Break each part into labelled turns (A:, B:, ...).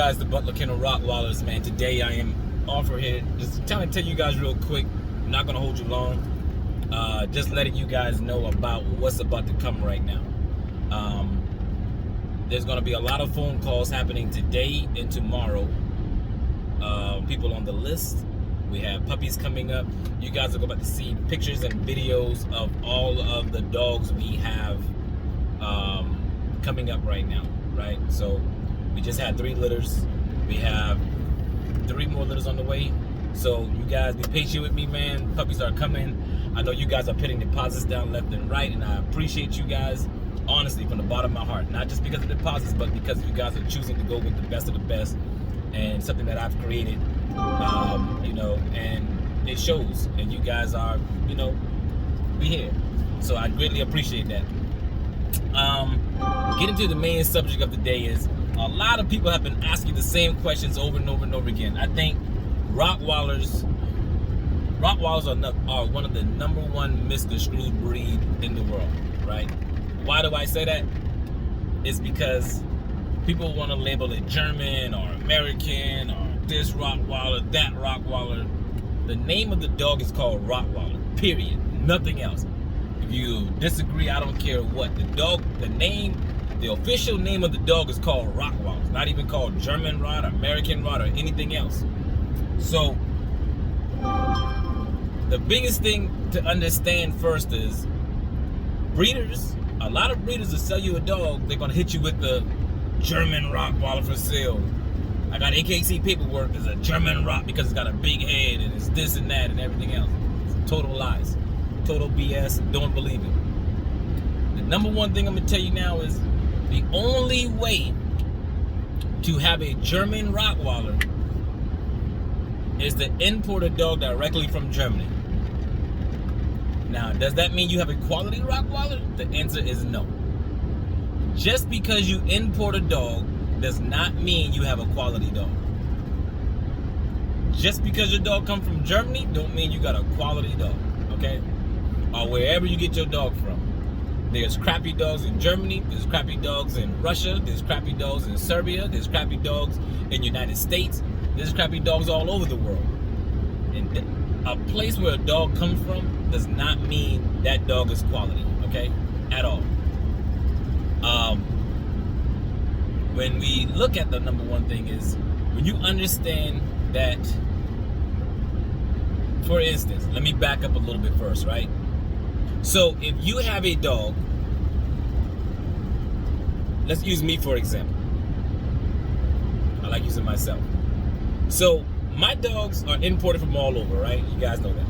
A: guys, the Butler Kennel Rottweilers, man. Today I am offer here, just trying to tell you guys real quick. I'm not gonna hold you long. Just letting you guys know about what's about to come right now. There's gonna be a lot of phone calls happening today and tomorrow. People on the list. We have puppies coming up. You guys are about to see pictures and videos of all of the dogs we have coming up right now, right? So we just had 3 litters. We have 3 more litters on the way. So you guys be patient with me, man. Puppies are coming. I know you guys are putting deposits down left and right, and I appreciate you guys, honestly, from the bottom of my heart. Not just because of deposits, but because you guys are choosing to go with the best of the best and something that I've created, you know, and it shows. And you guys are, you know, we here. So I greatly appreciate that. Getting to the main subject of the day is a lot of people have been asking the same questions over and over and over again. I think Rottweilers are one of the #1 misconstrued breed in the world, right? Why do I say that? It's because people want to label it German or American or this Rottweiler, that Rottweiler. The name of the dog is called Rottweiler, period. Nothing else. If you disagree, I don't care what. The official name of the dog is called Rottweiler. It's not even called German Rott, American Rott, or anything else. So, the biggest thing to understand first is breeders, a lot of breeders will sell you a dog, they're going to hit you with the German Rottweiler for sale. I got AKC paperwork, it's a German Rott because it's got a big head and it's this and that and everything else. It's total lies. Total BS. Don't believe it. The #1 thing I'm going to tell you now is the only way to have a German Rottweiler is to import a dog directly from Germany. Now, does that mean you have a quality Rottweiler? The answer is no. Just because you import a dog does not mean you have a quality dog. Just because your dog comes from Germany don't mean you got a quality dog, okay? Or wherever you get your dog from. There's crappy dogs in Germany, there's crappy dogs in Russia, there's crappy dogs in Serbia, there's crappy dogs in the United States, there's crappy dogs all over the world. And a place where a dog comes from does not mean that dog is quality, okay? At all. When we look at the #1 thing is, when you understand that, for instance, let me back up a little bit first, right? So if you have a dog, let's use me for example. I like using myself. So my dogs are imported from all over, right? You guys know that.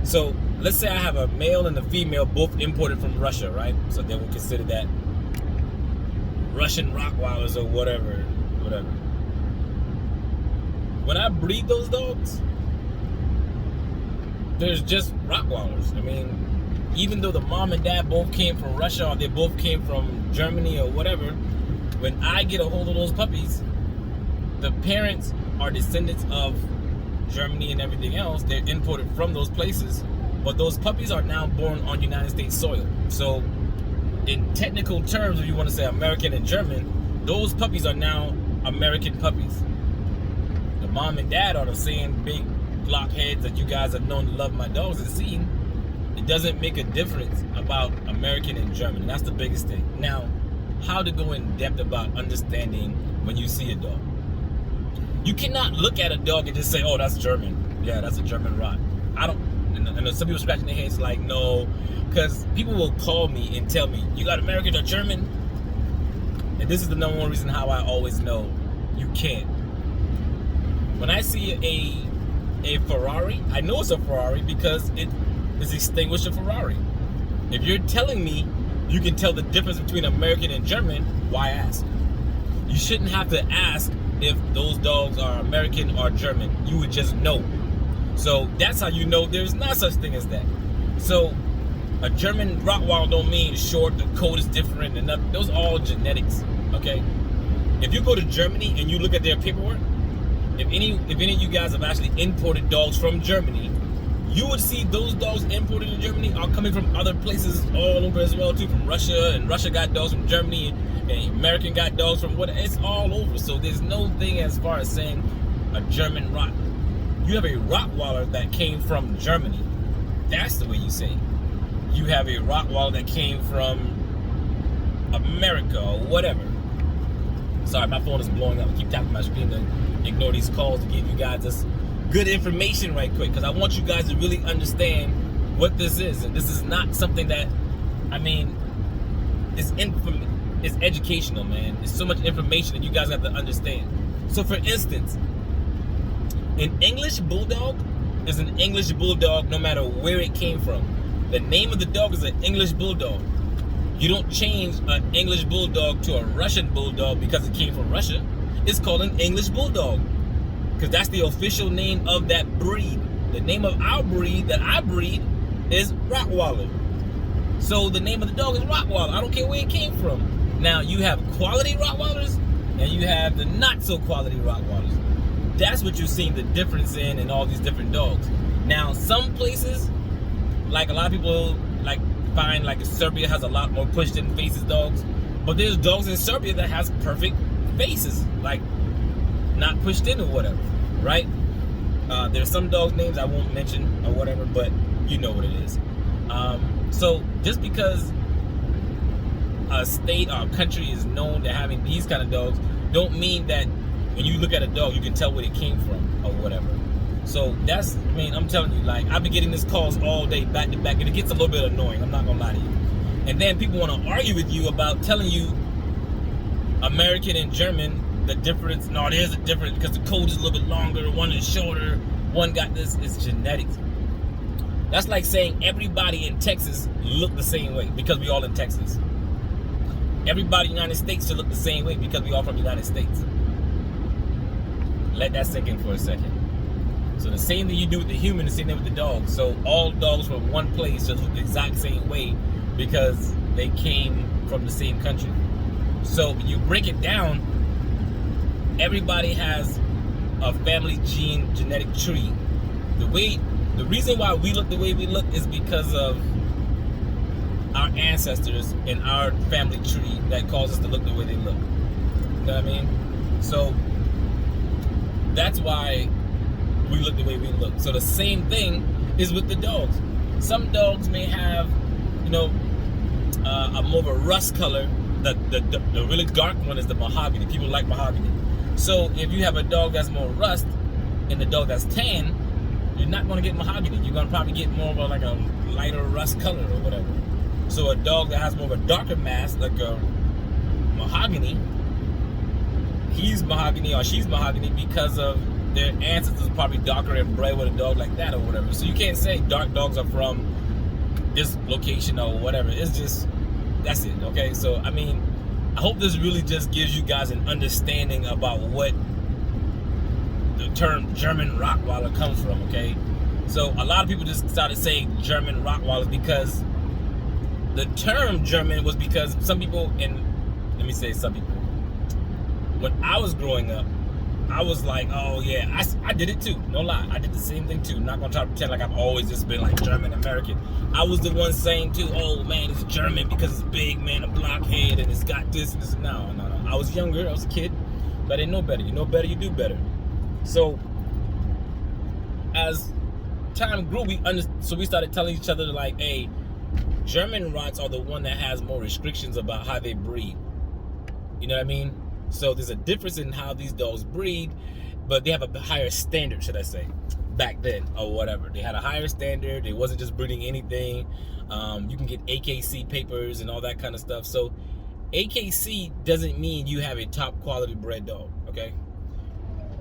A: So let's say I have a male and a female both imported from Russia, right? So then we'll consider that Russian Rottweilers or whatever. When I breed those dogs, there's just Rottweilers. I mean, even though the mom and dad both came from Russia or they both came from Germany or whatever, when I get a hold of those puppies, the parents are descendants of Germany and everything else. They're imported from those places, but those puppies are now born on United States soil. So in technical terms, if you want to say American and German, those puppies are now American puppies. The mom and dad are the same big blockheads that you guys have known to love my dogs and seen. It doesn't make a difference about American and German. And that's the biggest thing. Now, how to go in depth about understanding when you see a dog. You cannot look at a dog and just say, oh, that's German. Yeah, that's a German Rott. I know some people scratching their heads like, no, because people will call me and tell me, you got American or German? And this is the #1 reason how I always know you can't. When I see a Ferrari, I know it's a Ferrari because it is extinguished a Ferrari. If you're telling me you can tell the difference between American and German, why ask? You shouldn't have to ask if those dogs are American or German. You would just know. So that's how you know there's not such thing as that. So a German Rottweiler don't mean short, the coat is different, and those are all genetics, okay? If you go to Germany and you look at their paperwork, if any of you guys have actually imported dogs from Germany, you would see those dogs imported in Germany are coming from other places all over as well too, from Russia, and Russia got dogs from Germany, and American got dogs from what, it's all over. So there's no thing as far as saying a German Rot. You have a Rottweiler that came from Germany. That's the way you say it. You have a Rottweiler that came from America or whatever. Sorry, my phone is blowing up. I keep tapping my screen to ignore these calls to give you guys this good information right quick, because I want you guys to really understand what this is. And this is not something that, I mean, it's educational, man. There's so much information that you guys have to understand. So for instance, an English Bulldog is an English Bulldog no matter where it came from. The name of the dog is an English Bulldog. You don't change an English Bulldog to a Russian Bulldog because it came from Russia. It's called an English Bulldog, because that's the official name of that breed. The name of our breed that I breed is Rottweiler. So the name of the dog is Rottweiler. I don't care where it came from. Now you have quality Rottweilers and you have the not so quality Rottweilers. That's what you're seeing the difference in all these different dogs. Now some places, like a lot of people like find like Serbia has a lot more pushed in faces dogs, but there's dogs in Serbia that has perfect faces, like not pushed in or whatever, right? There's some dogs names I won't mention or whatever, but you know what it is. So just because a state or a country is known to having these kind of dogs, don't mean that when you look at a dog you can tell where it came from or whatever. So that's, I mean, I'm telling you, like, I've been getting these calls all day back to back, and it gets a little bit annoying, I'm not gonna lie to you. And then people want to argue with you about telling you American and German, the difference. No, there's a difference because the coat is a little bit longer, one is shorter, one got this. It's genetics. That's like saying everybody in Texas look the same way because we all in Texas. Everybody in the United States should look the same way because we all from the United States. Let that sink in for a second. So the same thing you do with the human, the same thing with the dog. So all dogs from one place just look the exact same way because they came from the same country. So when you break it down, everybody has a family gene genetic tree. The reason why we look the way we look is because of our ancestors and our family tree that causes us to look the way they look. You know what I mean? So that's why we look the way we look. So the same thing is with the dogs. Some dogs may have, you know, a more of a rust color. The really dark one is the mahogany. People like mahogany. So if you have a dog that's more rust and the dog that's tan, you're not going to get mahogany. You're going to probably get more of a, like a lighter rust color or whatever. So a dog that has more of a darker mass, like a mahogany, he's mahogany or she's mahogany because of their ancestors probably darker and bred with a dog like that or whatever. So you can't say dark dogs are from this location or whatever. It's just, that's it, okay? So, I mean, I hope this really just gives you guys an understanding about what the term German Rottweiler comes from, okay? So a lot of people just started saying German Rottweilers because the term German was because some people, and let me say some people, when I was growing up, I was like, oh yeah, I did it too. No lie, I did the same thing too. Not gonna try to pretend like I've always just been like German American. I was the one saying too, oh man, it's German because it's big, man, a blockhead, and it's got this and this. No. I was younger, I was a kid, but I didn't know better. You know better, you do better. So as time grew, so we started telling each other like, hey, German Rots are the one that has more restrictions about how they breed. You know what I mean? So there's a difference in how these dogs breed, but they have a higher standard, should I say, back then or whatever. They had a higher standard. They wasn't just breeding anything. You can get AKC papers and all that kind of stuff. So AKC doesn't mean you have a top quality bred dog, okay?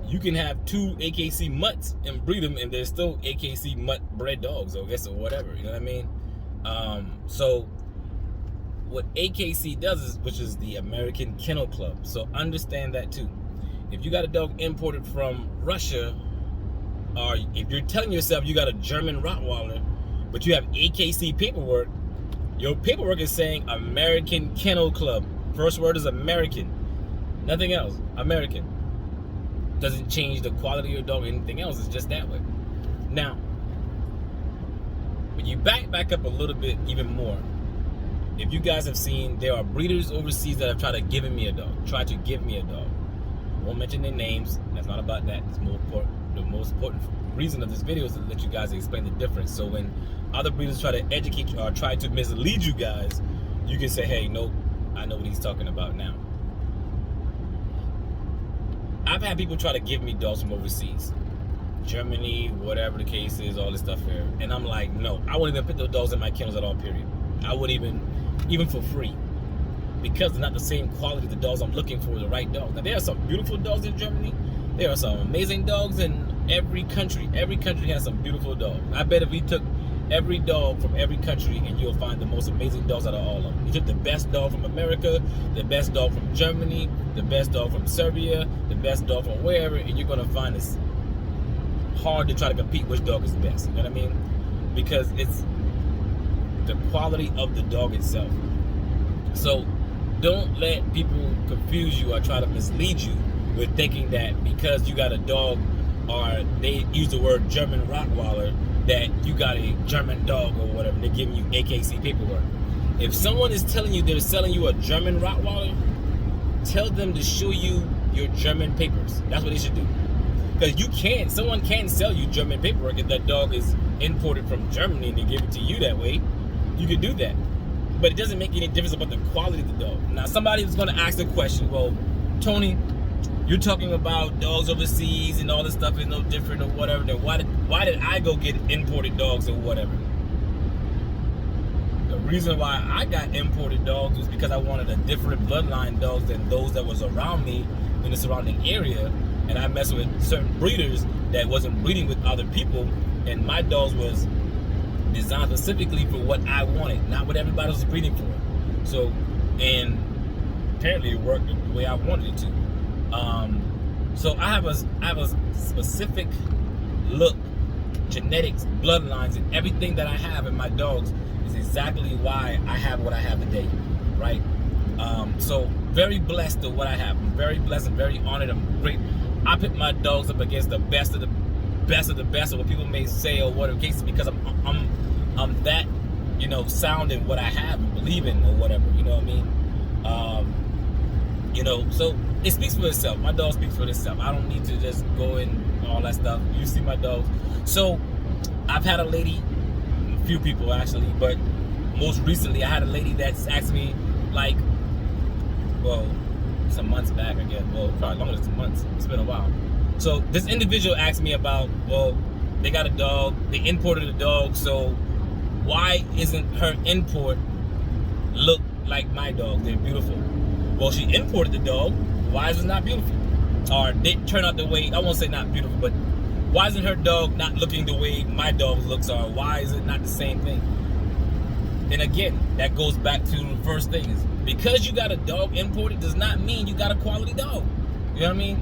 A: You can have 2 AKC mutts and breed them, and they're still AKC mutt bred dogs, I guess, or whatever. You know what I mean? So what AKC does is, which is the American Kennel Club. So understand that too. If you got a dog imported from Russia, or if you're telling yourself you got a German Rottweiler, but you have AKC paperwork, your paperwork is saying American Kennel Club. First word is American. Nothing else. American. Doesn't change the quality of your dog or anything else. It's just that way. Now, you back up a little bit even more. If you guys have seen, there are breeders overseas that have tried to give me a dog. I won't mention their names. That's not about that. It's more important. The most important reason of this video is to let you guys explain the difference. So when other breeders try to educate you or try to mislead you guys, you can say, hey, nope, I know what he's talking about now. I've had people try to give me dogs from overseas. Germany, whatever the case is, all this stuff here. And I'm like, no, I wouldn't even put those dogs in my kennels at all, period. I wouldn't even for free. Because they're not the same quality of the dogs I'm looking for, the right dogs. Now, there are some beautiful dogs in Germany. There are some amazing dogs in every country. Every country has some beautiful dogs. I bet if we took every dog from every country, and you'll find the most amazing dogs out of all of them. You took the best dog from America, the best dog from Germany, the best dog from Serbia, the best dog from wherever, and you're going to find it's hard to try to compete which dog is best. You know what I mean? Because it's the quality of the dog itself. So don't let people confuse you or try to mislead you with thinking that because you got a dog, or they use the word German Rottweiler, that you got a German dog or whatever. They're giving you AKC paperwork. If someone is telling you they're selling you a German Rottweiler, tell them to show you your German papers. That's what they should do. Because someone can sell you German paperwork if that dog is imported from Germany and they give it to you that way. You could do that. But it doesn't make any difference about the quality of the dog. Now, somebody was going to ask the question, well, Tony, you're talking about dogs overseas and all this stuff is no different or whatever. Then why did I go get imported dogs or whatever? The reason why I got imported dogs was because I wanted a different bloodline dogs than those that was around me in the surrounding area. And I messed with certain breeders that wasn't breeding with other people. And my dogs was designed specifically for what I wanted, not what everybody was breeding for. So, and apparently it worked the way I wanted it to. So I have a specific look, genetics, bloodlines, and everything that I have in my dogs is exactly why I have what I have today, right? So very blessed with what I have. I'm very blessed and very honored. I'm great. I put my dogs up against the best of the best of the best of what people may say or whatever cases, because I'm that, sound in what I have and believe in or whatever, you know what I mean? So it speaks for itself. My dog speaks for itself. I don't need to just go in all that stuff. You see my dogs. So I've had a lady, a few people actually, but most recently I had a lady that's asked me, like, well, some months back, I guess. Well, probably longer than some months. It's been a while. So this individual asked me about, well, they got a dog, they imported a dog, so why isn't her import look like my dog? They're beautiful. Well, she imported the dog, why is it not beautiful? Or didn't turn out the way, I won't say not beautiful, but why isn't her dog not looking the way my dog looks, or why is it not the same thing? And again, that goes back to the first thing is, because you got a dog imported does not mean you got a quality dog. You know what I mean?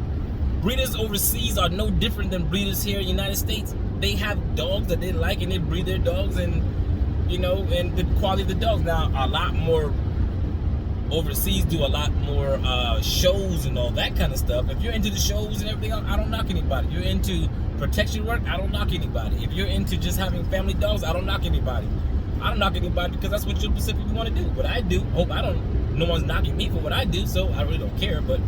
A: Breeders overseas are no different than breeders here in the United States. They have dogs that they like and they breed their dogs, and and the quality of the dogs. Now, a lot more overseas do a lot more shows and all that kind of stuff. If you're into the shows and everything else, I don't knock anybody. You're into protection work, I don't knock anybody. If you're into just having family dogs, I don't knock anybody. I don't knock anybody because that's what you specifically want to do. What I do, no one's knocking me for what I do, so I really don't care. But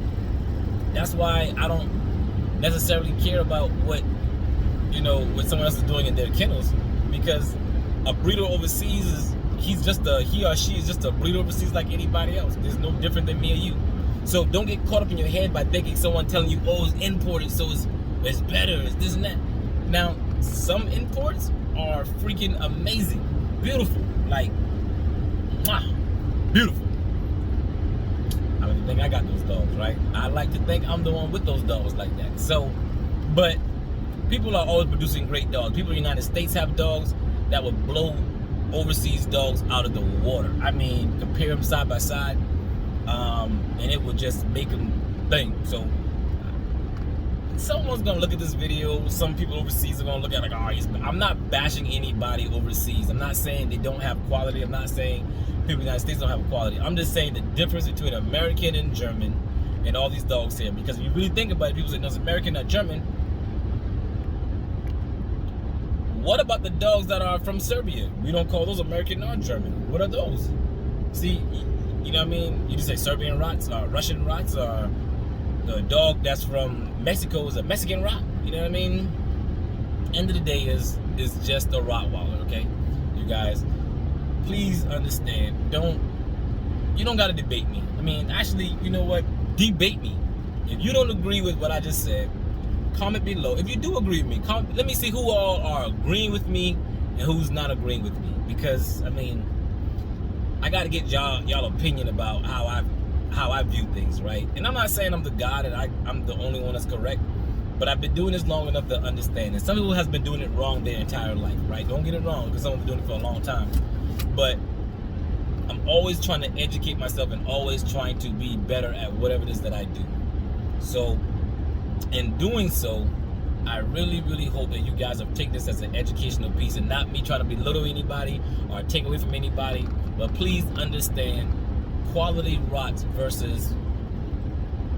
A: that's why I don't necessarily care about what someone else is doing in their kennels, because a breeder overseas he or she is just a breeder overseas like anybody else. There's no different than me or you. So don't get caught up in your head by thinking someone telling you, oh, it's imported, so it's better, it's this and that. Now, some imports are freaking amazing, beautiful, like, beautiful. I don't think I got those dogs, right? I like to think I'm the one with those dogs like that. So, but people are always producing great dogs. People in the United States have dogs that would blow overseas dogs out of the water. I mean, compare them side by side, and it would just make them think. So someone's gonna look at this video. Some people overseas are gonna look at it like, oh, I'm not bashing anybody overseas. I'm not saying they don't have quality. I'm not saying people in the United States don't have quality. I'm just saying the difference between American and German and all these dogs here. Because if you really think about it, people say, no, it's American, not German. What about the dogs that are from Serbia? We don't call those American or German. What are those? See, you know what I mean? You just say Serbian Rots, or Russian Rots, or the dog that's from Mexico is a Mexican Rot. You know what I mean? End of the day is just a Rottweiler, okay? You guys, please understand. You don't gotta debate me. I mean, actually, you know what? Debate me. If you don't agree with what I just said, comment below. If you do agree with me, let me see who all are agreeing with me and who's not agreeing with me. Because I mean, I gotta get y'all opinion about how I view things, right? And I'm not saying I'm the God and I'm the only one that's correct, but I've been doing this long enough to understand. And some people has been doing it wrong their entire life, right? Don't get it wrong, because someone's been doing it for a long time. But I'm always trying to educate myself and always trying to be better at whatever it is that I do. So, in doing so, I really, really hope that you guys have taken this as an educational piece and not me trying to belittle anybody or take away from anybody. But please understand quality rots versus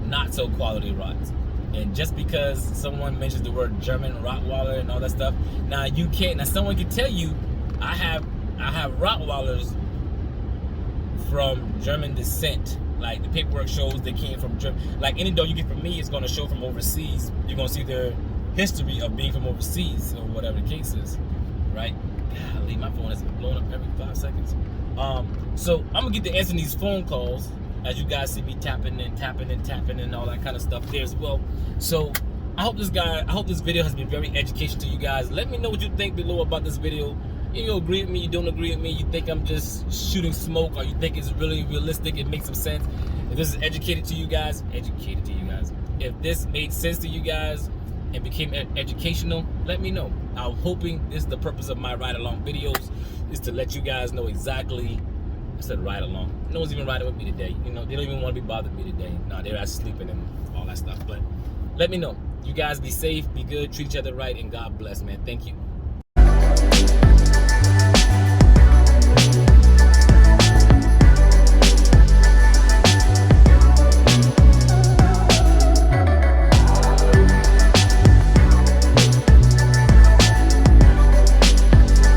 A: not so quality rots. And just because someone mentions the word German Rottweiler and all that stuff, now someone can tell you I have Rottweilers from German descent. Like the paperwork shows they came from Germany. Like any dog you get from me is going to show from overseas. You're going to see their history of being from overseas or whatever the case is, right? Golly, my phone has been blowing up every 5 seconds. So I'm gonna get to answering these phone calls as you guys see me tapping and all that kind of stuff there as well. So I hope this video has been very educational to you guys. Let me know what you think below about this video. You agree with me, you don't agree with me, you think I'm just shooting smoke, or you think it's really realistic, it makes some sense. If this is educated to you guys. If this made sense to you guys and became educational, let me know. I'm hoping this is the purpose of my ride-along videos, is to let you guys know exactly. I said ride-along. No one's even riding with me today. You know, they don't even want to be bothered with me today. No, they're actually sleeping and all that stuff. But let me know. You guys be safe, be good, treat each other right, and God bless, man. Thank you.